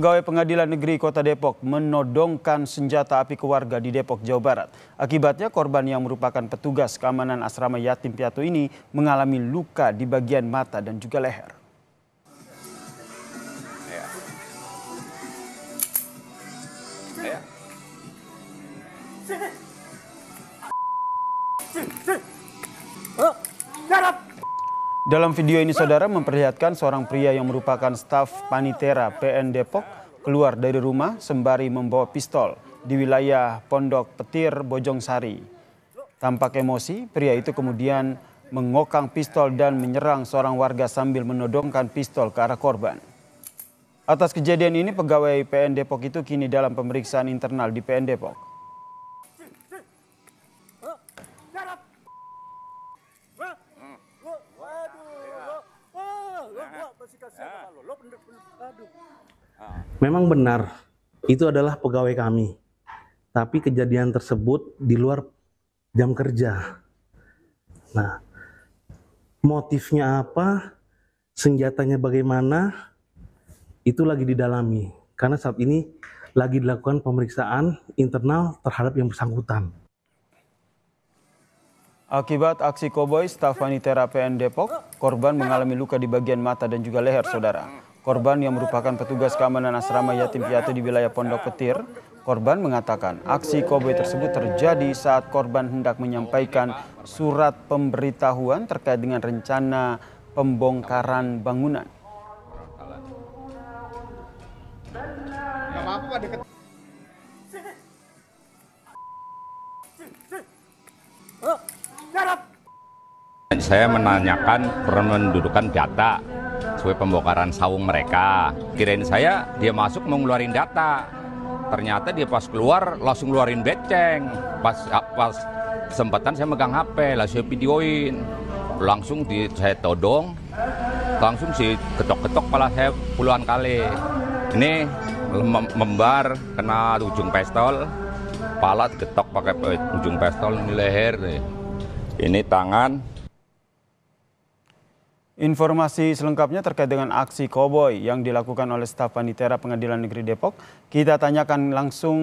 Pegawai Pengadilan Negeri Kota Depok menodongkan senjata api ke warga di Depok, Jawa Barat. Akibatnya korban yang merupakan petugas keamanan asrama yatim piatu ini mengalami luka di bagian mata dan juga leher. Dalam video ini saudara memperlihatkan seorang pria yang merupakan staf Panitera PN Depok keluar dari rumah sembari membawa pistol di wilayah Pondok Petir, Bojongsari. Tampak emosi, pria itu kemudian mengokang pistol dan menyerang seorang warga sambil menodongkan pistol ke arah korban. Atas kejadian ini pegawai PN Depok itu kini dalam pemeriksaan internal di PN Depok. Memang benar, itu adalah pegawai kami. Tapi kejadian tersebut di luar jam kerja. Nah, motifnya apa, senjatanya bagaimana, itu lagi didalami. Karena saat ini lagi dilakukan pemeriksaan internal terhadap yang bersangkutan. Akibat aksi koboi staf Panitera PN Depok, korban mengalami luka di bagian mata dan juga leher saudara. Korban yang merupakan petugas keamanan asrama yatim piatu di wilayah Pondok Petir, korban mengatakan aksi koboi tersebut terjadi saat korban hendak menyampaikan surat pemberitahuan terkait dengan rencana pembongkaran bangunan. Saya menanyakan pendudukan data sesuai pembongkaran saung mereka. Kirain saya dia masuk mau ngeluarin data. Ternyata dia pas keluar langsung ngeluarin beceng. Pas kesempatan saya megang HP, langsung saya videoin. Langsung saya todong, langsung sih ketok-ketok kepala saya puluhan kali. Ini membar kena ujung pistol, kepala ketok pakai ujung pistol, ini leher nih. Ini tangan. Informasi selengkapnya terkait dengan aksi koboi yang dilakukan oleh staf Panitera Pengadilan Negeri Depok, kita tanyakan langsung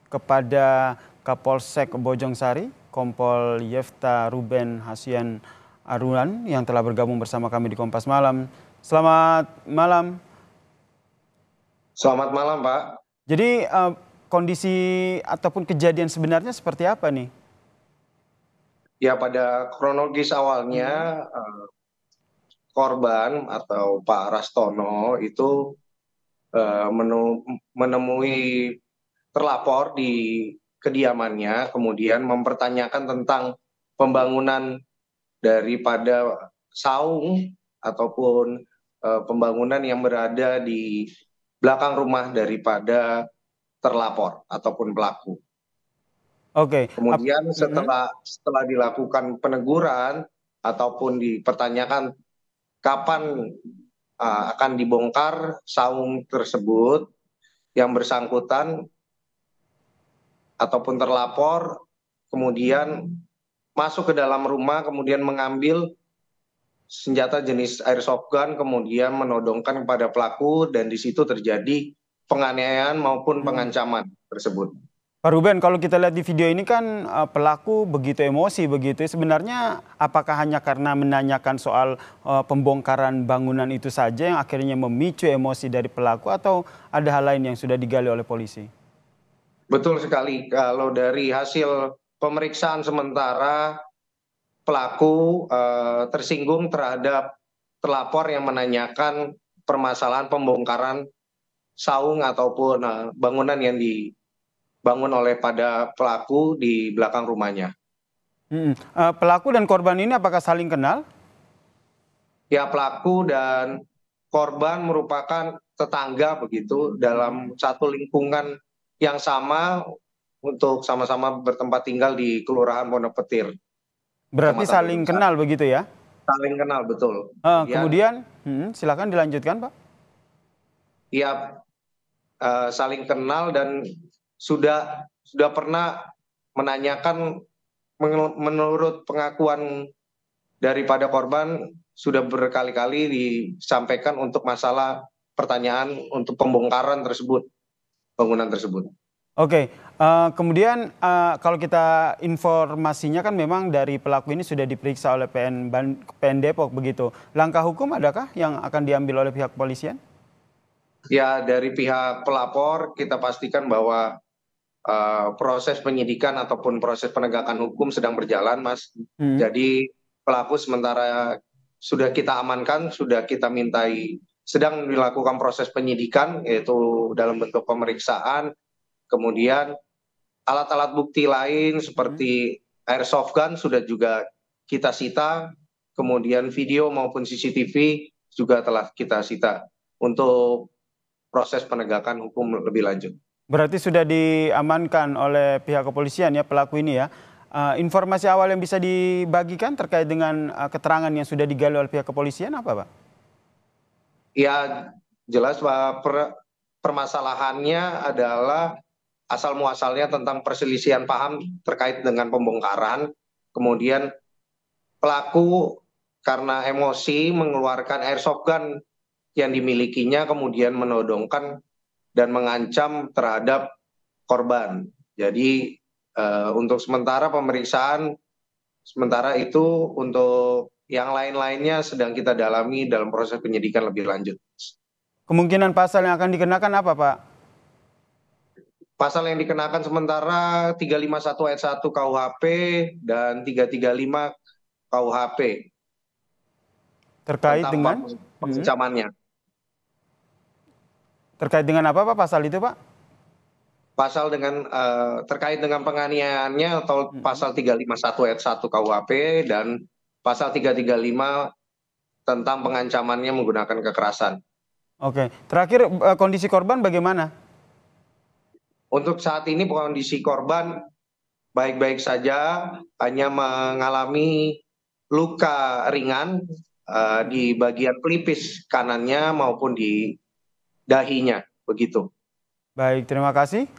kepada Kapolsek Bojongsari, Kompol Yefta Ruben Hasian Aruan yang telah bergabung bersama kami di Kompas Malam. Selamat malam. Selamat malam, Pak. Jadi kondisi ataupun kejadian sebenarnya seperti apa nih? Ya, pada kronologis awalnya korban atau Pak Rastono itu menemui terlapor di kediamannya, kemudian mempertanyakan tentang pembangunan daripada saung ataupun pembangunan yang berada di belakang rumah daripada terlapor ataupun pelaku. Oke. Kemudian setelah dilakukan peneguran ataupun dipertanyakan kapan akan dibongkar saung tersebut, yang bersangkutan ataupun terlapor kemudian masuk ke dalam rumah, kemudian mengambil senjata jenis airsoft gun, kemudian menodongkan kepada pelaku, dan di situ terjadi penganiayaan maupun pengancaman tersebut. Pak Ruben, kalau kita lihat di video ini kan pelaku begitu emosi begitu. Sebenarnya apakah hanya karena menanyakan soal pembongkaran bangunan itu saja yang akhirnya memicu emosi dari pelaku, atau ada hal lain yang sudah digali oleh polisi? Betul sekali. Kalau dari hasil pemeriksaan sementara, pelaku tersinggung terhadap terlapor yang menanyakan permasalahan pembongkaran saung ataupun bangunan yang dibangun oleh pada pelaku di belakang rumahnya. Pelaku dan korban ini apakah saling kenal? Ya, pelaku dan korban merupakan tetangga begitu dalam satu lingkungan yang sama untuk sama-sama bertempat tinggal di Kelurahan Pondok Petir. Berarti saling kenal begitu ya? Saling kenal, betul. Kemudian silakan dilanjutkan, Pak. Iya, saling kenal dan sudah pernah menanyakan, menurut pengakuan daripada korban sudah berkali-kali disampaikan untuk masalah pertanyaan untuk pembongkaran tersebut, bangunan tersebut. Oke, kemudian kalau kita informasinya kan memang dari pelaku ini sudah diperiksa oleh PN Depok begitu. Langkah hukum adakah yang akan diambil oleh pihak kepolisian? Ya, dari pihak pelapor kita pastikan bahwa proses penyidikan ataupun proses penegakan hukum sedang berjalan, Mas. Jadi pelaku sementara sudah kita amankan, sudah kita mintai, sedang dilakukan proses penyidikan, yaitu dalam bentuk pemeriksaan, kemudian alat-alat bukti lain seperti airsoft gun sudah juga kita sita, kemudian video maupun CCTV juga telah kita sita untuk proses penegakan hukum lebih lanjut. Berarti sudah diamankan oleh pihak kepolisian ya pelaku ini ya. Informasi awal yang bisa dibagikan terkait dengan keterangan yang sudah digali oleh pihak kepolisian apa, Pak? Ya, jelas Pak, permasalahannya adalah asal muasalnya tentang perselisihan paham terkait dengan pembongkaran. Kemudian pelaku karena emosi mengeluarkan airsoft gun yang dimilikinya, kemudian menodongkan dan mengancam terhadap korban. Jadi untuk sementara pemeriksaan, sementara itu untuk yang lain-lainnya sedang kita dalami dalam proses penyidikan lebih lanjut. Kemungkinan pasal yang akan dikenakan apa, Pak? Pasal yang dikenakan sementara 351 ayat 1 KUHP dan 335 KUHP. Terkait dengan pengancamannya. Terkait dengan apa, Pak, pasal itu, Pak? Pasal dengan terkait dengan penganiayaannya atau pasal 351 ayat 1 KUHP dan pasal 335 tentang pengancamannya menggunakan kekerasan. Oke, terakhir kondisi korban bagaimana? Untuk saat ini kondisi korban baik-baik saja, hanya mengalami luka ringan di bagian pelipis kanannya maupun di dahinya, begitu. Baik, terima kasih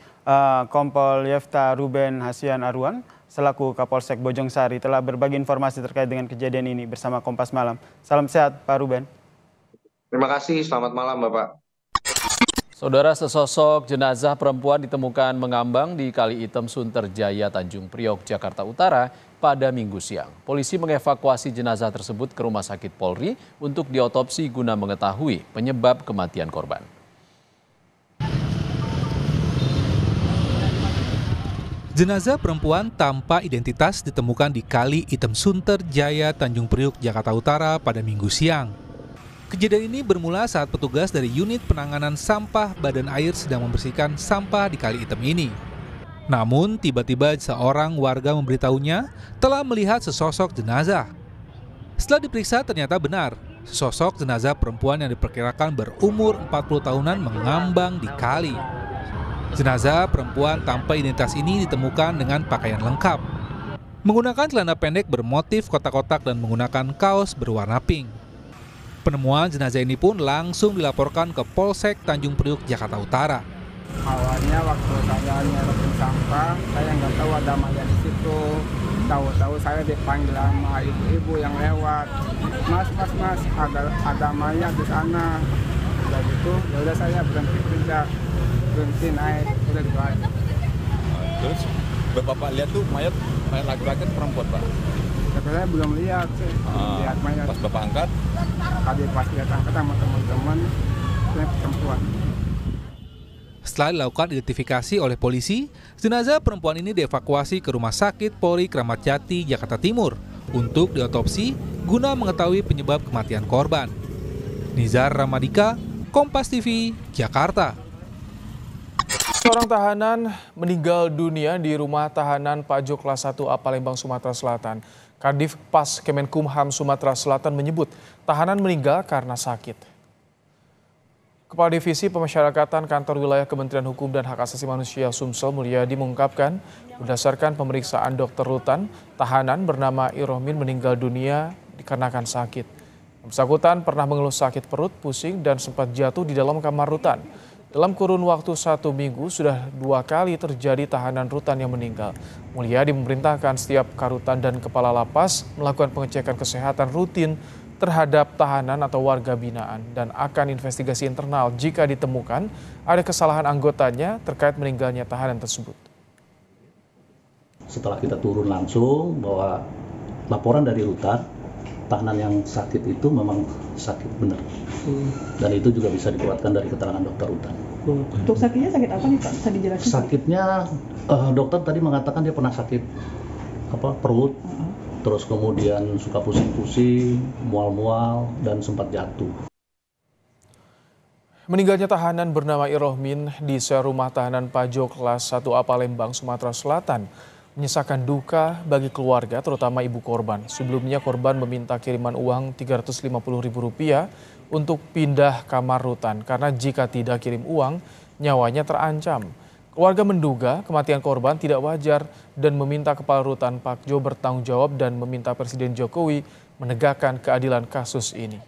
Kompol Yefta Ruben Hasian Arwan selaku Kapolsek Bojongsari telah berbagi informasi terkait dengan kejadian ini bersama Kompas Malam. Salam sehat Pak Ruben. Terima kasih, selamat malam Bapak. Saudara, sesosok jenazah perempuan ditemukan mengambang di Kali Item Sunterjaya, Tanjung Priok, Jakarta Utara pada Minggu siang. Polisi mengevakuasi jenazah tersebut ke Rumah Sakit Polri untuk diotopsi guna mengetahui penyebab kematian korban. Jenazah perempuan tanpa identitas ditemukan di Kali Item Sunterjaya, Tanjung Priok, Jakarta Utara pada Minggu siang. Kejadian ini bermula saat petugas dari unit penanganan sampah Badan Air sedang membersihkan sampah di Kali Item ini. Namun tiba-tiba seorang warga memberitahunya telah melihat sesosok jenazah. Setelah diperiksa ternyata benar, sesosok jenazah perempuan yang diperkirakan berumur 40 tahunan mengambang di kali. Jenazah perempuan tanpa identitas ini ditemukan dengan pakaian lengkap. Menggunakan celana pendek bermotif kotak-kotak dan menggunakan kaos berwarna pink. Penemuan jenazah ini pun langsung dilaporkan ke Polsek Tanjung Priok, Jakarta Utara. Awalnya waktu saya nyerokin sampah, saya nggak tahu ada mayat di situ. Tahu-tahu saya dipanggil sama ibu-ibu yang lewat. Mas, ada mayat di sana. Udah gitu, ya udah saya berhenti naik, udah gitu aja. Terus Bapak lihat tuh mayat laki-laki perempuan, Pak? Saya belum lihat sih, lihat mayat. Pas Bapak angkat? Tadi pas lihat angkat sama teman-teman, saya perempuan. Setelah dilakukan identifikasi oleh polisi, jenazah perempuan ini dievakuasi ke Rumah Sakit Polri Kramat Jati, Jakarta Timur untuk diotopsi guna mengetahui penyebab kematian korban. Nizar Ramadika, Kompas TV, Jakarta. Seorang tahanan meninggal dunia di rumah tahanan Pajok kelas 1A Palembang, Sumatera Selatan. Kadif Pas Kemenkumham Sumatera Selatan menyebut tahanan meninggal karena sakit. Kepala Divisi Pemasyarakatan Kantor Wilayah Kementerian Hukum dan Hak Asasi Manusia Sumsel Mulyadi mengungkapkan berdasarkan pemeriksaan dokter rutan, tahanan bernama Irohmin meninggal dunia dikarenakan sakit. Yang bersangkutan pernah mengeluh sakit perut, pusing, dan sempat jatuh di dalam kamar rutan. Dalam kurun waktu 1 minggu, sudah 2 kali terjadi tahanan rutan yang meninggal. Mulyadi memerintahkan setiap karutan dan kepala lapas melakukan pengecekan kesehatan rutin terhadap tahanan atau warga binaan dan akan investigasi internal jika ditemukan ada kesalahan anggotanya terkait meninggalnya tahanan tersebut. Setelah kita turun langsung bahwa laporan dari rutan, tahanan yang sakit itu memang sakit benar. Dan itu juga bisa dikuatkan dari keterangan dokter rutan. Untuk sakitnya sakit apa nih Pak? Bisa dijelaskan? Sakitnya dokter tadi mengatakan dia pernah sakit perut, terus kemudian suka pusing-pusing, mual-mual, dan sempat jatuh. Meninggalnya tahanan bernama Irohmin di sel rumah tahanan Pajok kelas 1A Palembang, Sumatera Selatan menyisakan duka bagi keluarga, terutama ibu korban. Sebelumnya korban meminta kiriman uang Rp350.000 untuk pindah kamar rutan karena jika tidak kirim uang, nyawanya terancam. Keluarga menduga kematian korban tidak wajar dan meminta Kepala Rutan Pakjo bertanggung jawab dan meminta Presiden Jokowi menegakkan keadilan kasus ini.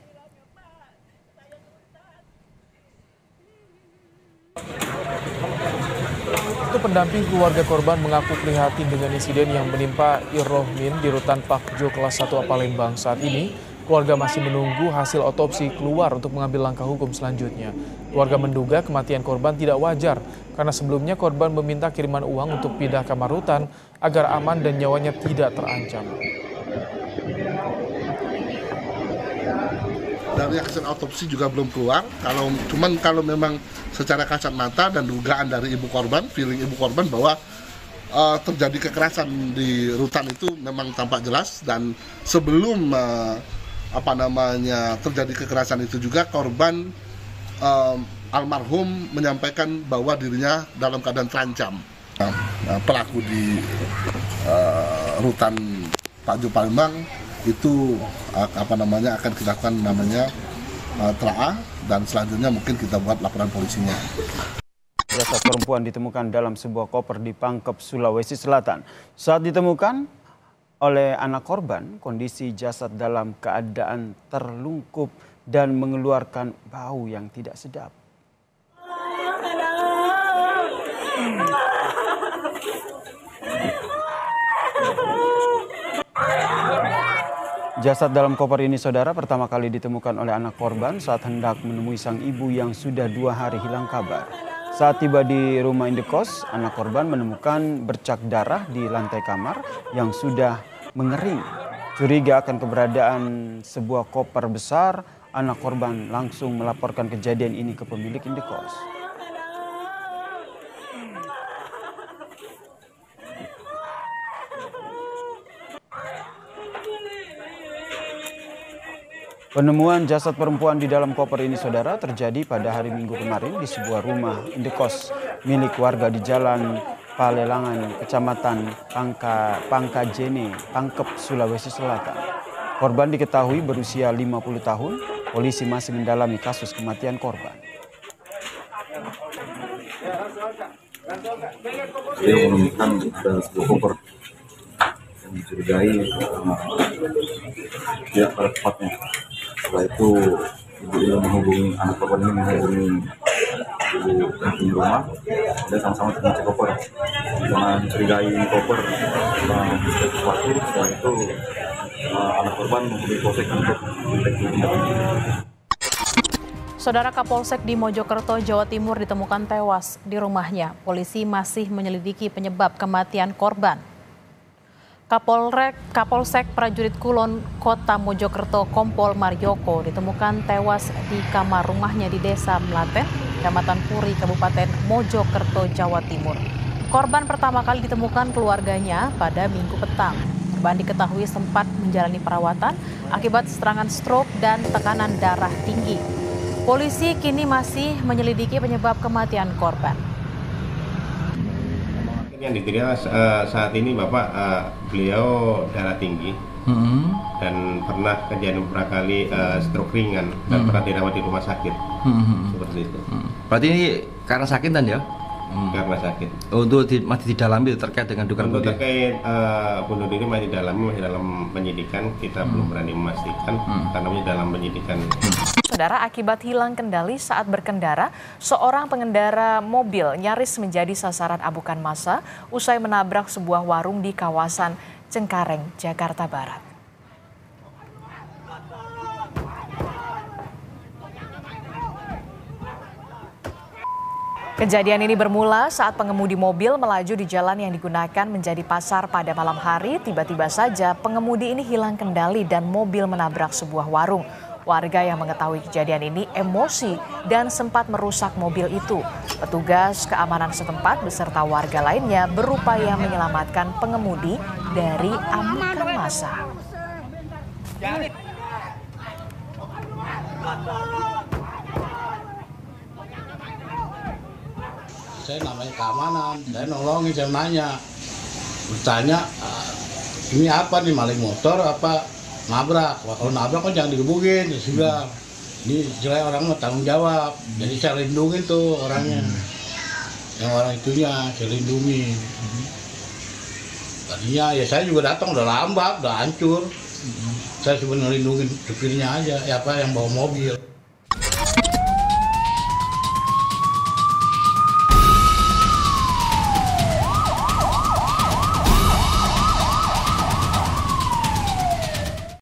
Pendamping keluarga korban mengaku prihatin dengan insiden yang menimpa Irohmin di Rutan Pakjo kelas 1A Palembang. Saat ini, keluarga masih menunggu hasil otopsi keluar untuk mengambil langkah hukum selanjutnya. Keluarga menduga kematian korban tidak wajar karena sebelumnya korban meminta kiriman uang untuk pindah kamar rutan agar aman dan nyawanya tidak terancam. Dari hasil otopsi juga belum keluar. Kalau memang secara kasat mata dan dugaan dari ibu korban, feeling ibu korban bahwa terjadi kekerasan di rutan itu memang tampak jelas, dan sebelum terjadi kekerasan itu juga korban almarhum menyampaikan bahwa dirinya dalam keadaan terancam. Pelaku di rutan Pakjo Palembang itu akan kita lakukan telaah, dan selanjutnya mungkin kita buat laporan polisinya. Jasad perempuan ditemukan dalam sebuah koper di Pangkep, Sulawesi Selatan. Saat ditemukan oleh anak korban, kondisi jasad dalam keadaan terlungkup dan mengeluarkan bau yang tidak sedap. Jasad dalam koper ini, saudara, pertama kali ditemukan oleh anak korban saat hendak menemui sang ibu yang sudah 2 hari hilang kabar. Saat tiba di rumah indekos, anak korban menemukan bercak darah di lantai kamar yang sudah mengering. Curiga akan keberadaan sebuah koper besar, anak korban langsung melaporkan kejadian ini ke pemilik indekos. Penemuan jasad perempuan di dalam koper ini, saudara, terjadi pada hari Minggu kemarin di sebuah rumah indekos milik warga di Jalan Palelangan, Kecamatan Pangkajene, Pangkep, Sulawesi Selatan. Korban diketahui berusia 50 tahun. Polisi masih mendalami kasus kematian korban. Dia menemukan ada sebuah koper yang dicurigai tidak pada tempatnya. Setelah itu ibu ini menghubungi anak korban, ini menghubungi ibu penghuni rumah, dan sama-sama mengecek koper. Karena dicurigai koper sesuatu, setelah itu anak korban menghubungi polsek untuk dilakukan tindak lanjut. Saudara, Kapolsek di Mojokerto, Jawa Timur ditemukan tewas di rumahnya. Polisi masih menyelidiki penyebab kematian korban. Kapolsek Prajurit Kulon Kota Mojokerto, Kompol Maryoko, ditemukan tewas di kamar rumahnya di Desa Mlaten, Kecamatan Puri, Kabupaten Mojokerto, Jawa Timur. Korban pertama kali ditemukan keluarganya pada Minggu petang. Korban diketahui sempat menjalani perawatan akibat serangan stroke dan tekanan darah tinggi. Polisi kini masih menyelidiki penyebab kematian korban. Yang dikira saat ini Bapak beliau darah tinggi dan pernah kejadian beberapa kali stroke ringan dan pernah dirawat di rumah sakit seperti itu. Berarti ini karena sakit dan ya? Karena sakit. Untuk masih didalami terkait dengan dugaan bunuh diri. Terkait bunuh diri masih dalam penyidikan, kita belum berani memastikan karena masih dalam penyidikan. Saudara, akibat hilang kendali saat berkendara, seorang pengendara mobil nyaris menjadi sasaran amukan massa usai menabrak sebuah warung di kawasan Cengkareng, Jakarta Barat. Kejadian ini bermula saat pengemudi mobil melaju di jalan yang digunakan menjadi pasar pada malam hari. Tiba-tiba saja pengemudi ini hilang kendali dan mobil menabrak sebuah warung. Warga yang mengetahui kejadian ini emosi dan sempat merusak mobil itu. Petugas keamanan setempat beserta warga lainnya berupaya menyelamatkan pengemudi dari amukan massa. Saya namanya keamanan, saya nolongin, saya nanya, bertanya, ini apa nih, maling motor apa nabrak? Kalau nabrak kan jangan digebukin, sudah. Ini jelas orang tanggung jawab, jadi saya lindungin tuh orangnya, yang orang itunya saya lindungi. Tadinya ya saya juga datang udah lambat, udah hancur. Saya cuma ngelindungin supirnya aja, ya apa yang bawa mobil.